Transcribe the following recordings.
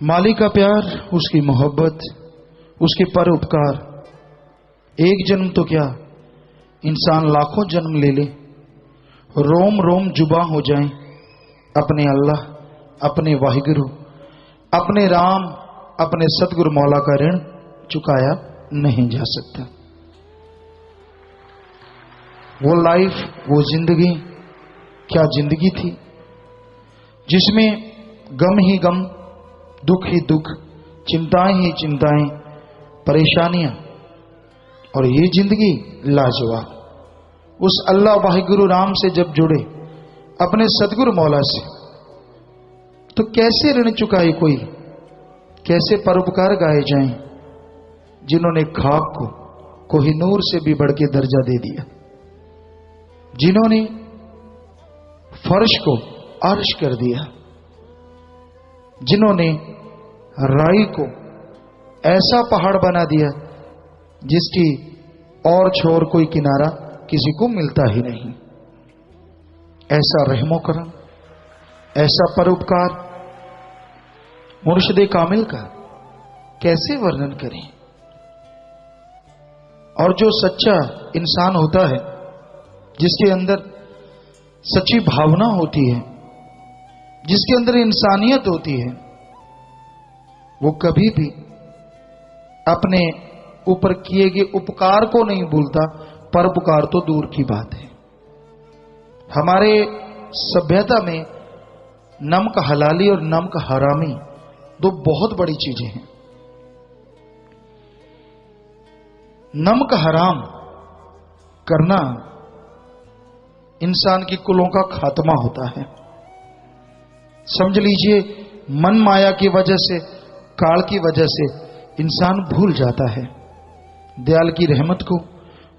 मालिक का प्यार, उसकी मोहब्बत, उसके पर उपकार, एक जन्म तो क्या इंसान लाखों जन्म ले ले, रोम रोम जुबा हो जाए, अपने अल्लाह, अपने वाहिगुरु, अपने राम, अपने सतगुरु मौला का ऋण चुकाया नहीं जा सकता। वो लाइफ, वो जिंदगी क्या जिंदगी थी, जिसमें गम ही गम, दुख ही दुख, चिंताएं ही चिंताएं, परेशानियां, और ये जिंदगी लाजवाब। उस अल्लाह वाहिगुरु राम से जब जुड़े, अपने सतगुरु मौला से, तो कैसे ऋण चुकाए कोई, कैसे परोपकार गाए जाएं, जिन्होंने खाक को कोहिनूर से भी बढ़ के दर्जा दे दिया, जिन्होंने फर्श को अर्श कर दिया, जिन्होंने राई को ऐसा पहाड़ बना दिया जिसकी और छोर कोई किनारा किसी को मिलता ही नहीं। ऐसा रहमो करम, ऐसा परोपकार मुर्शिद कामिल का कैसे वर्णन करें। और जो सच्चा इंसान होता है, जिसके अंदर सच्ची भावना होती है, जिसके अंदर इंसानियत होती है, वो कभी भी अपने ऊपर किए गए उपकार को नहीं भूलता। परोपकार तो दूर की बात है। हमारे सभ्यता में नमक हलाली और नमक हरामी दो बहुत बड़ी चीजें हैं। नमक हराम करना इंसान की कुलों का खात्मा होता है। समझ लीजिए, मन माया की वजह से, काल की वजह से इंसान भूल जाता है दयाल की रहमत को,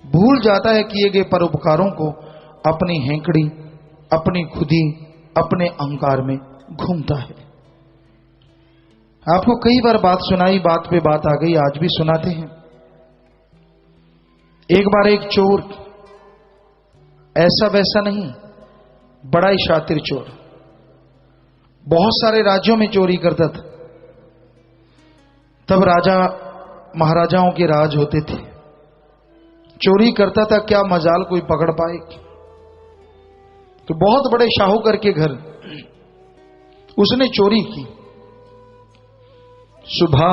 भूल जाता है किए गए परोपकारों को, अपनी हेंकड़ी, अपनी खुदी, अपने अहंकार में घूमता है। आपको कई बार बात सुनाई, बात पे बात आ गई, आज भी सुनाते हैं। एक बार एक चोर, ऐसा वैसा नहीं, बड़ा ही शातिर चोर, बहुत सारे राज्यों में चोरी करता था। तब राजा महाराजाओं के राज होते थे। चोरी करता था, क्या मजाल कोई पकड़ पाए। तो बहुत बड़े शाहूकार के घर उसने चोरी की। सुबह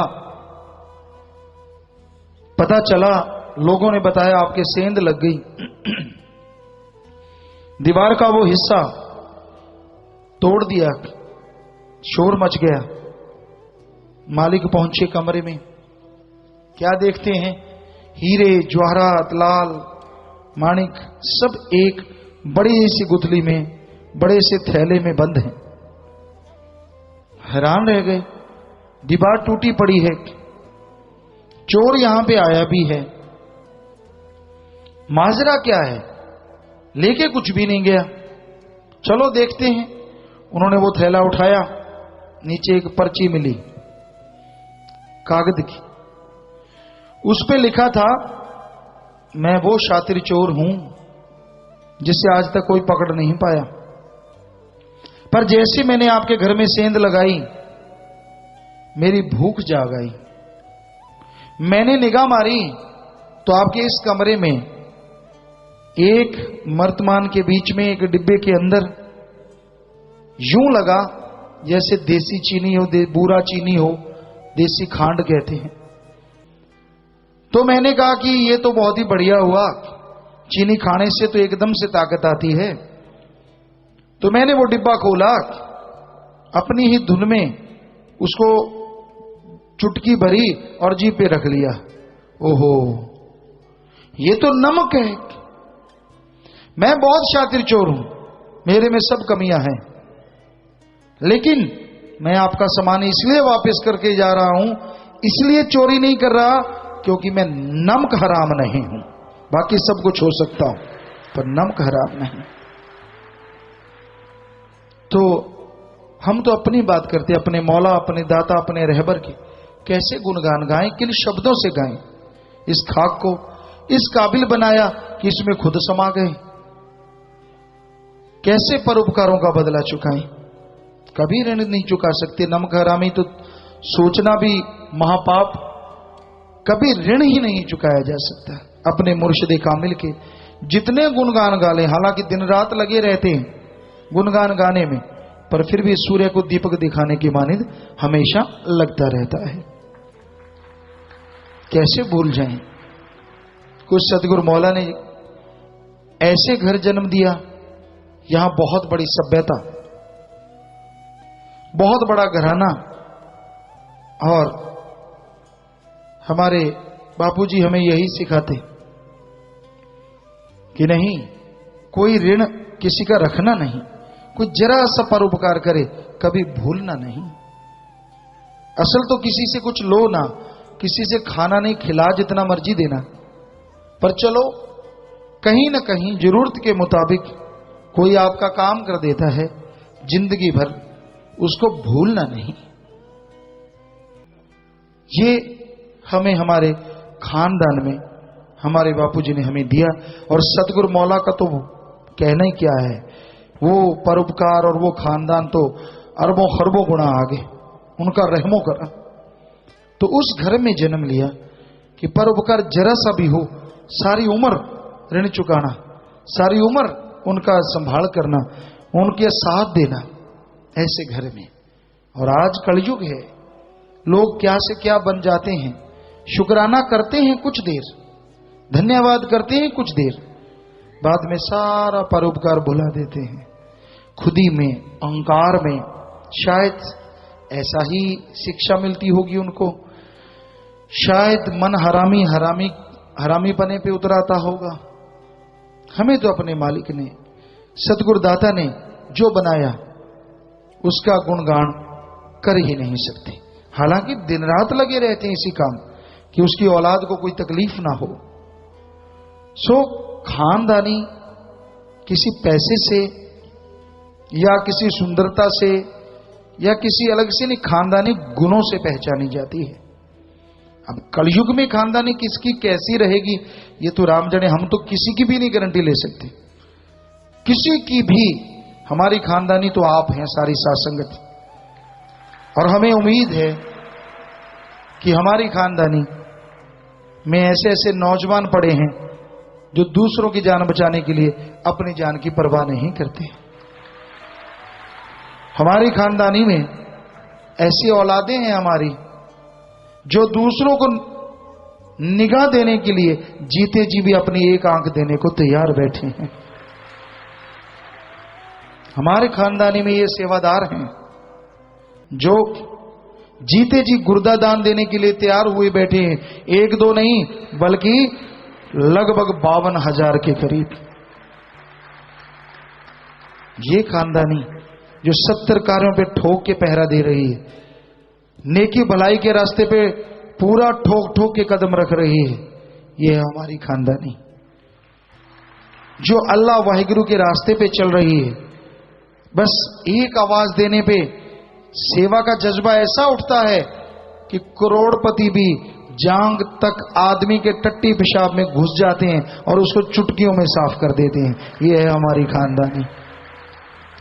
पता चला, लोगों ने बताया आपके सेंध लग गई, दीवार का वो हिस्सा तोड़ दिया, शोर मच गया। मालिक पहुंचे कमरे में, क्या देखते हैं, हीरे जवाहरात, लाल माणिक सब एक बड़ी सी गुथली में, बड़े से थैले में बंद हैं। हैरान रह गए, दीवार टूटी पड़ी है, चोर यहां पे आया भी है, माजरा क्या है, लेके कुछ भी नहीं गया, चलो देखते हैं। उन्होंने वो थैला उठाया, नीचे एक पर्ची मिली कागज की, उस पे लिखा था, मैं वो शातिर चोर हूं जिससे आज तक कोई पकड़ नहीं पाया, पर जैसे मैंने आपके घर में सेंध लगाई, मेरी भूख जाग आई। मैंने निगाह मारी तो आपके इस कमरे में एक मर्तमान के बीच में, एक डिब्बे के अंदर यूं लगा जैसे देसी चीनी हो, बूरा चीनी हो, देसी खांड कहते हैं। तो मैंने कहा कि ये तो बहुत ही बढ़िया हुआ, चीनी खाने से तो एकदम से ताकत आती है। तो मैंने वो डिब्बा खोला, अपनी ही धुन में उसको चुटकी भरी और जीभ पे रख लिया। ओहो, ये तो नमक है। मैं बहुत शातिर चोर हूं, मेरे में सब कमियां हैं, लेकिन मैं आपका सामान इसलिए वापस करके जा रहा हूं, इसलिए चोरी नहीं कर रहा क्योंकि मैं नमक हराम नहीं हूं। बाकी सब कुछ हो सकता हूं, पर नमक हराम नहीं। तो हम तो अपनी बात करते, अपने मौला, अपने दाता, अपने रहबर की कैसे गुणगान गाएं, किन शब्दों से गाएं। इस खाक को इस काबिल बनाया कि इसमें खुद समा गए। कैसे परोपकारों का बदला चुकाएं, कभी ऋण नहीं चुका सकते। नमक हरामी तो सोचना भी महापाप। कभी ऋण ही नहीं चुकाया जा सकता। अपने मुर्शिद कामिल के जितने गुणगान गा लें, हालांकि दिन रात लगे रहते हैं गुणगान गाने में, पर फिर भी सूर्य को दीपक दिखाने की मानिंद हमेशा लगता रहता है। कैसे भूल जाएं। कुछ सतगुरु मौला ने ऐसे घर जन्म दिया, यहां बहुत बड़ी सभ्यता, बहुत बड़ा घराना। और हमारे बापूजी हमें यही सिखाते कि नहीं, कोई ऋण किसी का रखना नहीं, कोई जरा सा परोपकार करे कभी भूलना नहीं। असल तो किसी से कुछ लो ना, किसी से खाना नहीं खिला जितना मर्जी देना, पर चलो कहीं ना कहीं जरूरत के मुताबिक कोई आपका काम कर देता है, जिंदगी भर उसको भूलना नहीं। ये हमें हमारे खानदान में हमारे बापूजी ने हमें दिया। और सतगुरु मौला का तो कहना ही क्या है, वो परोपकार और वो खानदान तो अरबों खरबों गुना आगे, उनका रहमो करा। तो उस घर में जन्म लिया कि परोपकार जरा सा भी हो, सारी उम्र ऋण चुकाना, सारी उम्र उनका संभाल करना, उनके साथ देना, ऐसे घर में। और आज कलयुग है, लोग क्या से क्या बन जाते हैं। शुक्राना करते हैं कुछ देर, धन्यवाद करते हैं कुछ देर, बाद में सारा परोपकार भुला देते हैं। खुदी में, अहंकार में शायद ऐसा ही शिक्षा मिलती होगी उनको। शायद मन हरामी पने पे उतराता होगा। हमें तो अपने मालिक ने, सतगुरु दाता ने जो बनाया उसका गुणगान कर ही नहीं सकते। हालांकि दिन रात लगे रहते हैं इसी काम कि उसकी औलाद को कोई तकलीफ ना हो। सो खानदानी किसी पैसे से या किसी सुंदरता से या किसी अलग से नहीं, खानदानी गुणों से पहचानी जाती है। अब कलयुग में खानदानी किसकी कैसी रहेगी ये तो राम जाने, हम तो किसी की भी नहीं गारंटी ले सकते, किसी की भी। हमारी खानदानी तो आप हैं, सारी सासंगत। और हमें उम्मीद है कि हमारी खानदानी में ऐसे ऐसे नौजवान पड़े हैं जो दूसरों की जान बचाने के लिए अपनी जान की परवाह नहीं करते। हमारी खानदानी में ऐसी औलादें हैं हमारी जो दूसरों को निगाह देने के लिए जीते जी भी अपनी एक आंख देने को तैयार बैठे हैं। हमारे खानदानी में ये सेवादार हैं जो जीते जी गुर्दा दान देने के लिए तैयार हुए बैठे हैं। एक दो नहीं बल्कि लगभग 52,000 के करीब। ये खानदानी जो 70 कार्यों पे ठोक के पहरा दे रही है, नेकी भलाई के रास्ते पे पूरा ठोक ठोक के कदम रख रही है, ये है हमारी खानदानी। जो अल्लाह वाहिगुरु के रास्ते पे चल रही है, बस एक आवाज देने पे सेवा का जज्बा ऐसा उठता है कि करोड़पति भी जांग तक आदमी के टट्टी पेशाब में घुस जाते हैं और उसको चुटकियों में साफ कर देते हैं। ये है हमारी खानदानी।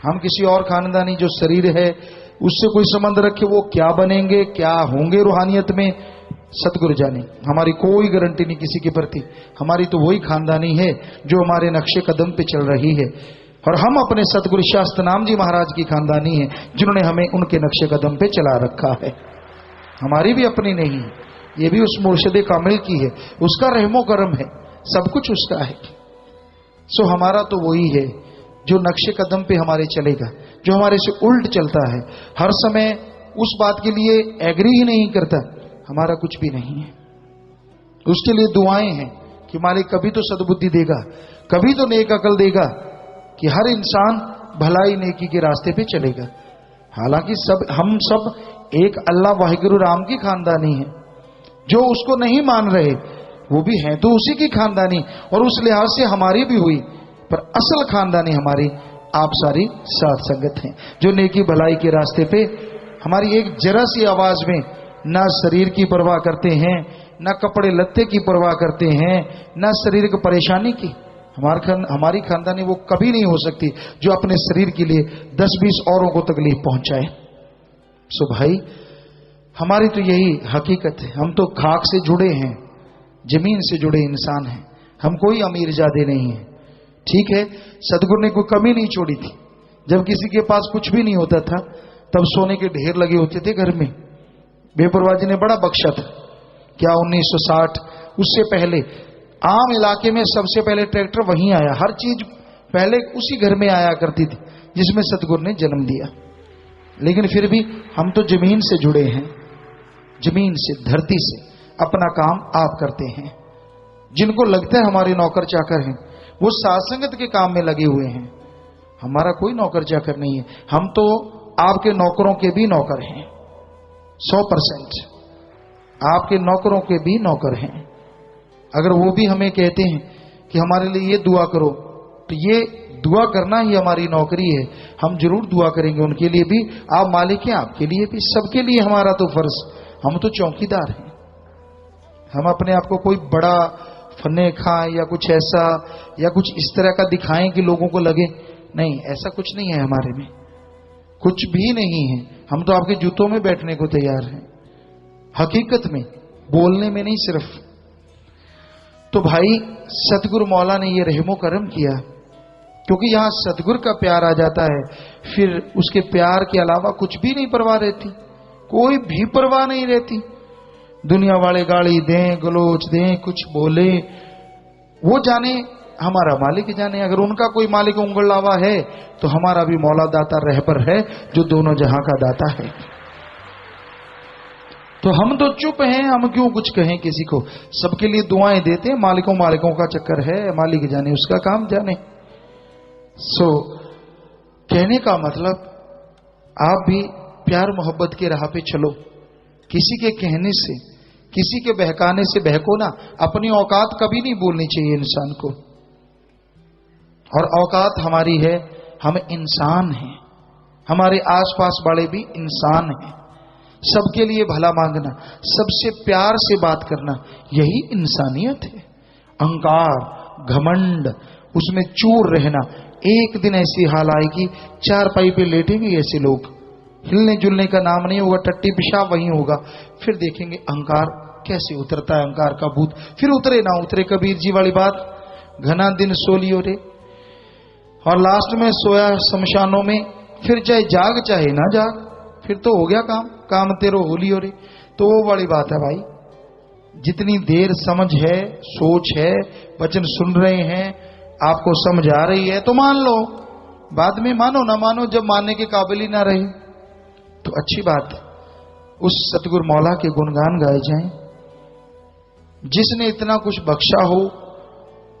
हम किसी और खानदानी जो शरीर है उससे कोई संबंध रखे, वो क्या बनेंगे क्या होंगे रूहानियत में, सतगुरु जाने। हमारी कोई गारंटी नहीं किसी के प्रति। हमारी तो वही खानदानी है जो हमारे नक्शे कदम पे चल रही है। और हम अपने सतगुरु शास्त्र नाम जी महाराज की खानदानी है जिन्होंने हमें उनके नक्शे कदम पे चला रखा है। हमारी भी अपनी नहीं, ये भी उस मुर्शिद कामिल की है, उसका रहमो करम है, सब कुछ उसका है। सो हमारा तो वही है जो नक्शे कदम पे हमारे चलेगा, जो हमारे से उल्ट चलता है, हर समय उस बात के लिए एग्री ही नहीं करता, हमारा कुछ भी नहीं है। उसके लिए दुआएं हैं कि मालिक कभी तो सद्बुद्धि देगा, कभी तो नेक अकल देगा कि हर इंसान भलाई नेकी के रास्ते पे चलेगा। हालांकि हम सब एक अल्लाह वाहिगुरु राम की खानदानी है। जो उसको नहीं मान रहे वो भी हैं तो उसी की खानदानी, और उस लिहाज से हमारी भी हुई, पर असल खानदानी हमारी आप सारी साथ संगत हैं जो नेकी भलाई के रास्ते पे हमारी एक जरा सी आवाज में ना शरीर की परवाह करते हैं, ना कपड़े लत्ते की परवाह करते हैं, ना शरीर की परेशानी की। हमारी खानदानी वो कभी नहीं हो सकती जो अपने शरीर के लिए 10-20 औरों को तकलीफ पहुंचाए। सो भाई, हमारी तो यही हकीकत है। हम तो खाक से जुड़े हैं, जमीन से जुड़े इंसान हैं, हम कोई अमीर जादे नहीं है। ठीक है, सदगुरु ने कोई कमी नहीं छोड़ी थी। जब किसी के पास कुछ भी नहीं होता था तब सोने के ढेर लगे होते थे घर में। बेपरवाह जी ने बड़ा बख्शा था। क्या 1960 उससे पहले आम इलाके में सबसे पहले ट्रैक्टर वहीं आया, हर चीज पहले उसी घर में आया करती थी जिसमें सतगुरु ने जन्म दिया। लेकिन फिर भी हम तो जमीन से जुड़े हैं, जमीन से, धरती से, अपना काम आप करते हैं। जिनको लगता है हमारे नौकर चाकर हैं वो सासंगत के काम में लगे हुए हैं। हमारा कोई नौकर चाकर नहीं है, हम तो आपके नौकरों के भी नौकर हैं, 100% आपके नौकरों के भी नौकर हैं। अगर वो भी हमें कहते हैं कि हमारे लिए ये दुआ करो, तो ये दुआ करना ही हमारी नौकरी है, हम जरूर दुआ करेंगे उनके लिए भी। आप मालिक हैं, आपके लिए भी, सबके लिए हमारा तो फर्ज। हम तो चौकीदार हैं। हम अपने आप को कोई बड़ा फन्ने खां या कुछ ऐसा या कुछ इस तरह का दिखाएं कि लोगों को लगे, नहीं, ऐसा कुछ नहीं है हमारे में, कुछ भी नहीं है। हम तो आपके जूतों में बैठने को तैयार हैं, हकीकत में, बोलने में नहीं सिर्फ। तो भाई सतगुरु मौला ने ये रहमो करम किया, क्योंकि यहां सतगुरु का प्यार आ जाता है, फिर उसके प्यार के अलावा कुछ भी नहीं परवाह रहती, कोई भी परवाह नहीं रहती। दुनिया वाले गाली दें, गलोच दें, कुछ बोले, वो जाने, हमारा मालिक जाने। अगर उनका कोई मालिक उंगल लावा है तो हमारा भी मौला दाता रहबर है जो दोनों जहां का दाता है। तो हम तो चुप हैं, हम क्यों कुछ कहें किसी को। सबके लिए दुआएं देते हैं, मालिकों का चक्कर है, मालिक जाने, उसका काम जाने। सो कहने का मतलब, आप भी प्यार मोहब्बत के राह पे चलो। किसी के कहने से, किसी के बहकाने से बहको ना। अपनी औकात कभी नहीं बोलनी चाहिए इंसान को। और औकात हमारी है, हम इंसान हैं, हमारे आसपास वाले भी इंसान हैं। सबके लिए भला मांगना, सबसे प्यार से बात करना, यही इंसानियत है। अहंकार, घमंड, उसमें चूर रहना, एक दिन ऐसी हाल आएगी, चारपाई पे लेटेंगे ऐसे लोग, हिलने जुलने का नाम नहीं होगा, टट्टी पेशाब वहीं होगा। फिर देखेंगे अहंकार कैसे उतरता है, अहंकार का भूत। फिर उतरे ना उतरे, कबीर जी वाली बात, घना दिन सो लियो रे। और लास्ट में सोया शमशानों में, फिर चाहे जाग चाहे ना जाग, फिर तो हो गया काम, काम तेरो हो लियो रे। तो वो वाली बात है भाई, जितनी देर समझ है, सोच है, वचन सुन रहे हैं, आपको समझ आ रही है तो मान लो, बाद में मानो ना मानो, जब मानने के काबिल ही ना रहे तो अच्छी बात है। उस सतगुरु मौला के गुणगान गाए जाएं, जिसने इतना कुछ बख्शा हो,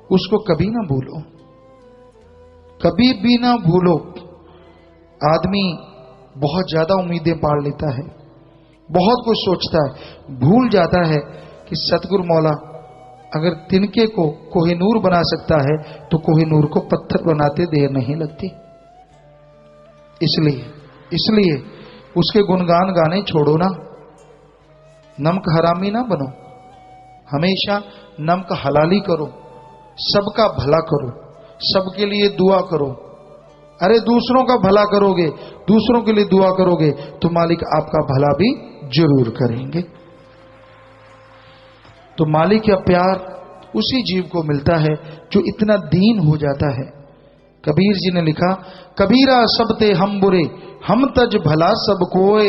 उसको कभी ना भूलो, कभी भी ना भूलो। आदमी बहुत ज्यादा उम्मीदें पाल लेता है, बहुत कुछ सोचता है, भूल जाता है कि सतगुरु मौला अगर तिनके को कोहिनूर बना सकता है तो कोहिनूर को पत्थर बनाते देर नहीं लगती। इसलिए उसके गुणगान गाने छोड़ो ना, नमक हरामी ना बनो, हमेशा नमक हलाली करो, सबका भला करो, सबके लिए दुआ करो। अरे दूसरों का भला करोगे, दूसरों के लिए दुआ करोगे तो मालिक आपका भला भी जरूर करेंगे। तो मालिक का प्यार उसी जीव को मिलता है जो इतना दीन हो जाता है। कबीर जी ने लिखा, कबीरा सब ते हम बुरे, हम तज भला सब कोय,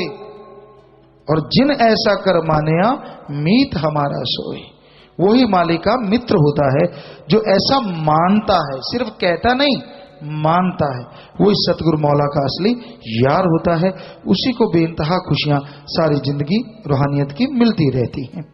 और जिन ऐसा कर मानया मीत हमारा सोए। वही मालिक का मित्र होता है जो ऐसा मानता है, सिर्फ कहता नहीं, मानता है। वो इस सतगुरु मौला का असली यार होता है। उसी को बेइंतहा खुशियां सारी जिंदगी रूहानियत की मिलती रहती हैं।